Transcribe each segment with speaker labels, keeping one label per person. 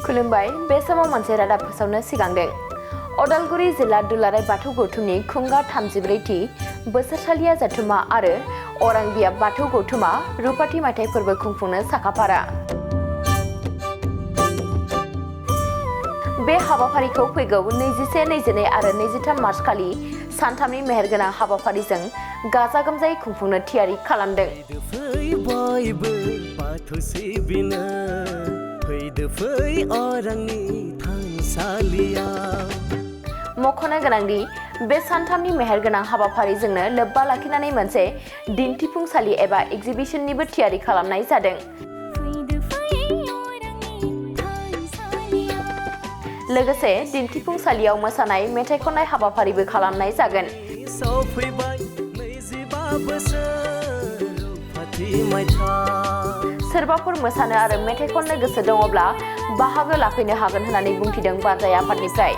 Speaker 1: खुलुमबाय बे समाव मोनसे रादाब फोसावनो सिगांदों अदालगुरि जिल्ला दुलाराय बाथौ गौथुमनि खुंगा 34थि बोसोरसालिया जथुमा आरो अरां बियाब बाथौ गौथुमा रुपाथि मायथाइ फोरबो खुंफुंनो साखाफारा। बे हाबाफारिखौ फैगौ 21, 22 आरो 23 मार्च खालि सानथामनि मेहेरगोनां हाबाफारिजों गाजा गोमजायै खुंफुंनो थियारि खालामदों। मख'नो गोनांदि बे सानथामनि मेहेरगोनां हाबाफारिजोंनो लोब्बा लाखिनानै मोनसे दिन्थिफुंसालि एबा एग्जिबिशननिबो थियारि खालामनाय जादों। लोगोसे दिन्थिफुंसालियाव मोसानाय मेथाइ खननाय हाबाफारिबो खालामनाय जागोन। सोरबाफोर मोसानो आरो मेथाइ खननो गोसो दङब्ला बाहागो लाफैनो हागोन होननानै बुंथिदों बानजाय आफादनिफ्राय।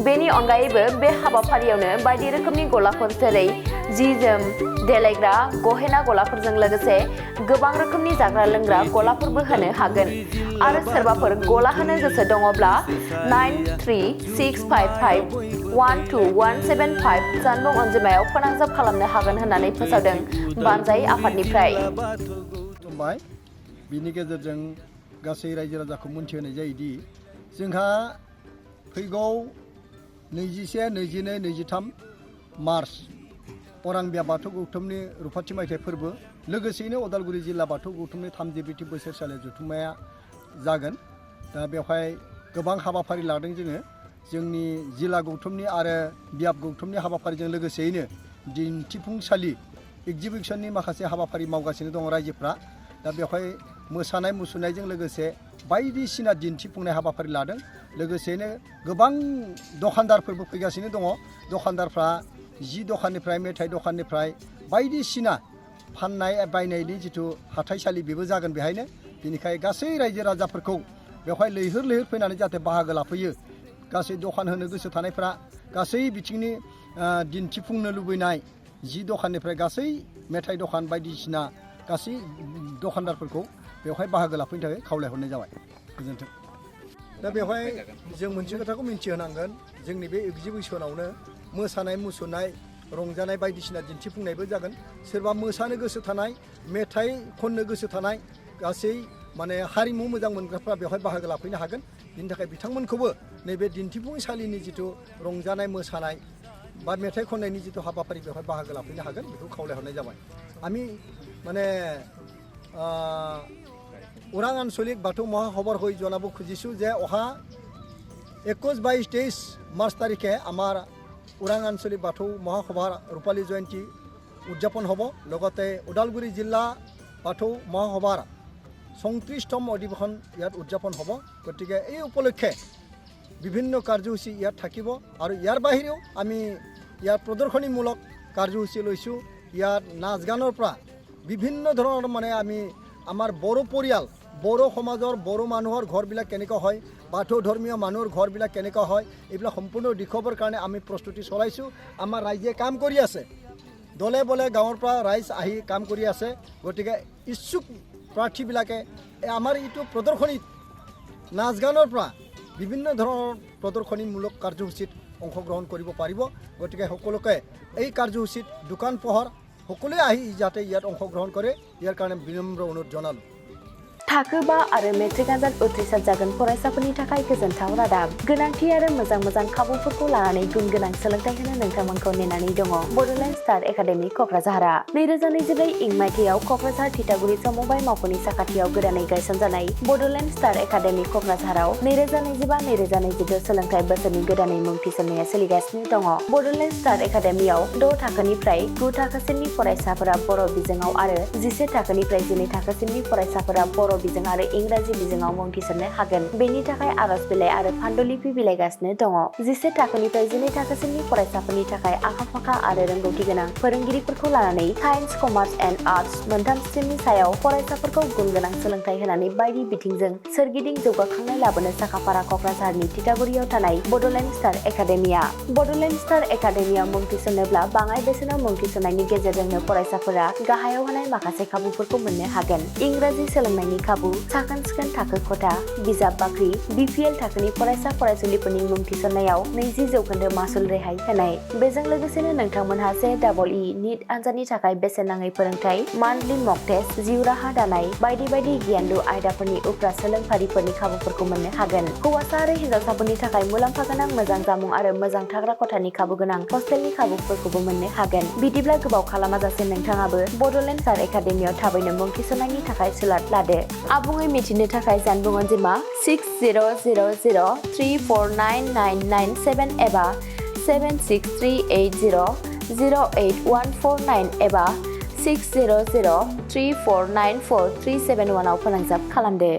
Speaker 1: बेनि अनगायैबो बे हाबाफारियावनो बायदि रोखोमनि गलाफोर जेरै जि जोम, देलायग्रा, गहेना गलाफोरजों लोगोसे गोबां रोखोमनि जाग्रा लोंग्रा गलाफोरबो होनो हागोन। आरो सोरबाफोर गला होनो गोसो दङब्ला 9365512175 जानबुं अनजिमायाव फोनांजाब खालामनो हागोन होननानै फोसावदों बानजाय आफादनिफ्राय।
Speaker 2: बिनि गेजेरजों गासै रायजो राजाखौ मोनथिहोनाय जायोदि जोंहा फैगौ 21, 22, 23 मार्च अरां बियाब बाथौ गौथुमनि रुपाथि मायथाइ फोरबो लोगोसेयैनो अदालगुरि जिल्ला बाथौ गौथुमनि 34थि बोसोरसालि जथुम्माया जागोन। दा बेवहाय गोबां हाबाफारि लादों जोंनि जिल्ला गौथुमनि आरो बियाब गौथुमनि हाबाफारिजों लोगोसेयैनो दिन्थिफुंसालि एग्जिबिशननि माखासे हाबाफारि मावगासिनो दङ रायजोफ्रा। दा बेवहाय मोसानाय मुसुरनायजों लोगोसे बायदिसिना दिन्थिफुंनाय हाबाफारि लादों। लोगोसेनो गोबां दखानदारफोरबो फैगासिनो दङ। दखानदारफ्रा जि दखाननिफ्राय मेथाइ दखाननिफ्राय बायदिसिना फाननाय बायनायनि जिथु हाथाइसालि बेबो जागोन बेहायनो। बेनिखाय गासै रायजो राजाफोरखौ बेवहाय लैहोर लैहोर फैनानै जाहाथे बाहागो लाफैयो। गासै दखान होनो गोसो थानायफ्रा गासै बिथिंनि दिन्थिफुंनो लुबैनाय जि दखाननिफ्राय गासै मेथाइ दखान बायदिसिना गासै दखानदारफोरखौ बेवहाय बाहागो लाफैनो थाखाय खावलायहरनाय जाबाय। गोजोन्थों। दा बेवहाय जों मोनसे खोथाखौ मिन्थिहोनांगोन, जोंनि बे एग्जिबिशनावनो मोसानाय मुसुरनाय रंजानाय बायदिसिना दिन्थिफुंनायबो जागोन। सोरबा मोसानो गोसो थानाय, मेथाइ खननो गोसो थानाय गासै हारिमु मोजां मोनग्राफ्रा बेवहाय बाहागो लाफैनो हागोन। बिनि थाखाय बिथांमोनखौबो नैबे दिन्थिफुंसालिनि जिथु रंजानाय मोसानाय बा मेथाइ खननायनि जिथु हाबाफारि बेवहाय बाहागो लाफैनो हागोन बेखौ खावलायहरनाय जाबाय। আমি ওৰাং আঞ্চলিক বাথৌ মহাসভাৰ হৈ জনাব খুজিছোঁ যে অহা 21, 22, 23 মাৰ্চ তাৰিখে আমাৰ ওৰাং আঞ্চলিক বাথৌ মহাসভাৰ ৰূপালী জয়ন্তী উদযাপন হ'ব। লগতে ওদালগুৰি জিলা বাথৌ মহাসভাৰ 34তম অধিৱেশন ইয়াত উদযাপন হ'ব। গতিকে এই উপলক্ষে বিভিন্ন কাৰ্যসূচী ইয়াত থাকিব আৰু ইয়াৰ বাহিৰেও আমি ইয়াৰ প্ৰদৰ্শনীমূলক কাৰ্যসূচী লৈছোঁ। ইয়াত নাচ গানৰ পৰা বিভিন্ন ধৰণৰ আমি আমাৰ বড়ো পৰিয়াল, বড়ো সমাজৰ বড়ো মানুহৰ ঘৰবিলাক কেনেকুৱা হয়, বাথৌ ধৰ্মীয় মানুহৰ ঘৰবিলাক কেনেকুৱা হয়, এইবিলাক সম্পূৰ্ণ দেখুৱাবৰ কাৰণে আমি প্ৰস্তুতি চলাইছোঁ। আমাৰ ৰাইজে কাম কৰি আছে, দলে বলে গাঁৱৰ পৰা ৰাইজ আহি কাম কৰি আছে। গতিকে ইচ্ছুক প্ৰাৰ্থীবিলাকে আমাৰ এইটো প্ৰদৰ্শনীত নাচ গানৰ পৰা বিভিন্ন ধৰণৰ প্ৰদৰ্শনীমূলক কাৰ্যসূচীত অংশগ্ৰহণ কৰিব পাৰিব। গতিকে সকলোকে এই কাৰ্যসূচীত দোকান পোহাৰ সকলোৱে আহি যাতে ইয়াত অংশগ্ৰহণ কৰে ইয়াৰ কাৰণে বিনম্ৰ অনুৰোধ জনালোঁ।
Speaker 1: थाखो 5 आरो मेट्रिक आनजाद उथ्रिसार जागोन फरायसाफोरनि थाखाय गोजोनथाव रादाब। गोनांथि आरो मोजां खाबुफोरखौ लानानै गुन गोनां सोलोंथाइ होनो नोंथांमोनखौ नेनानै दङ बड'लेण्ड स्टार एकाडेमि क'क्राझारआ। 2024 इं मायथाइयाव क'क्राझार थिथागुरि समबाय मावख'नि साखाथियाव गोदानै गायसनजानाय बड'लेण्ड स्टार एकाडेमि क'क्राझाराव 2025-2026 सोलोंथाइ बोसोरनि गोदानै मुं थिसननाया सोलिगासिनो दङ। बड'लेण्ड स्टार एकाडेमियाव 6 थाखोनिफ्राय 9 थाखोसिमनि फरायसाफोरा बर' बिजोङाव आरो 11 थाखोनिफ्राय 12 थाखोसिमनि फरायसाफोरा बर' बिजों आरो इंराजि बिजोङाव मुं थिसननो हागोन। बेनि थाखाय आर'ज बिलाइ आरो फान्डुलिपि बिलाइगासिनो दङ। 11 थाखोनिफ्राय 12 थाखोसिमनि फरायसाफोरनि थाखाय आखा-फाखा आरो रोंगौथि गोनां फोरोंगिरिफोरखौ लानानै साइन्स, कमार्स एन्ड आर्टस मोनथाम स्ट्रिमनि सायाव फरायसाफोरखौ गुन गोनां सोलोंथाइ होनानै बायदि बिथिंजों सोरगिदिं जौगाखांनाय लाबोनो साखाफारा क'क्राझारनि थिथागुरियाव थानाय Bodoland Star Academia. Bodoland Star एकाडेमियाव मुं थिसननोब्ला बाङाइ बेसेनाव मुं थिसननायनि गेजेरजोंनो फरायसाफोरा गाहायाव होनाय माखासे खाबुफोरखौ मोननो हागोन। इंराजि सोलोंनायनि खाबु, साखोन-सिखोन थाखो खथा, बिजाब बाख्रि, BPL थाखोनि फरायसा फरायसुलिफोरनि मुं थिसननायाव 20% मासुल रेहाय होनाय। बेजों लोगोसेनो नोंथांमोनहा JEE नीट आनजादनि थाखाय बेसेन नाङै फोरोंथाय, मान्थलि मक टेस्ट, जिउ राहा दानाय, बायदि बायदि गियानलु आयदाफोरनि उफ्रा सोलोंफारिफोरनि खाबुफोरखौ मोननो हागोन। हौवासा आरो हिन्जावसाफोरनि थाखाय मुलाम्फा गोनां मोजां जामुं आरो मोजां थाग्रा खथानि खाबु गोनां हस्टेलनि खाबुफोरखौबो मोननो हागोन। बिदिब्ला गोबाव खालामाजासे नोंथाङाबो बड'लेण्ड स्टार एकाडेमियाव थाबैनो मुं थिसननायनि थाखाय सुलाद लादो। आबुङै मिथिनो थाखाय जानबुं अनजिमा 6000349997 एबा 7638008149 एबा 6003494371 आव फोनांजाब खालामदो।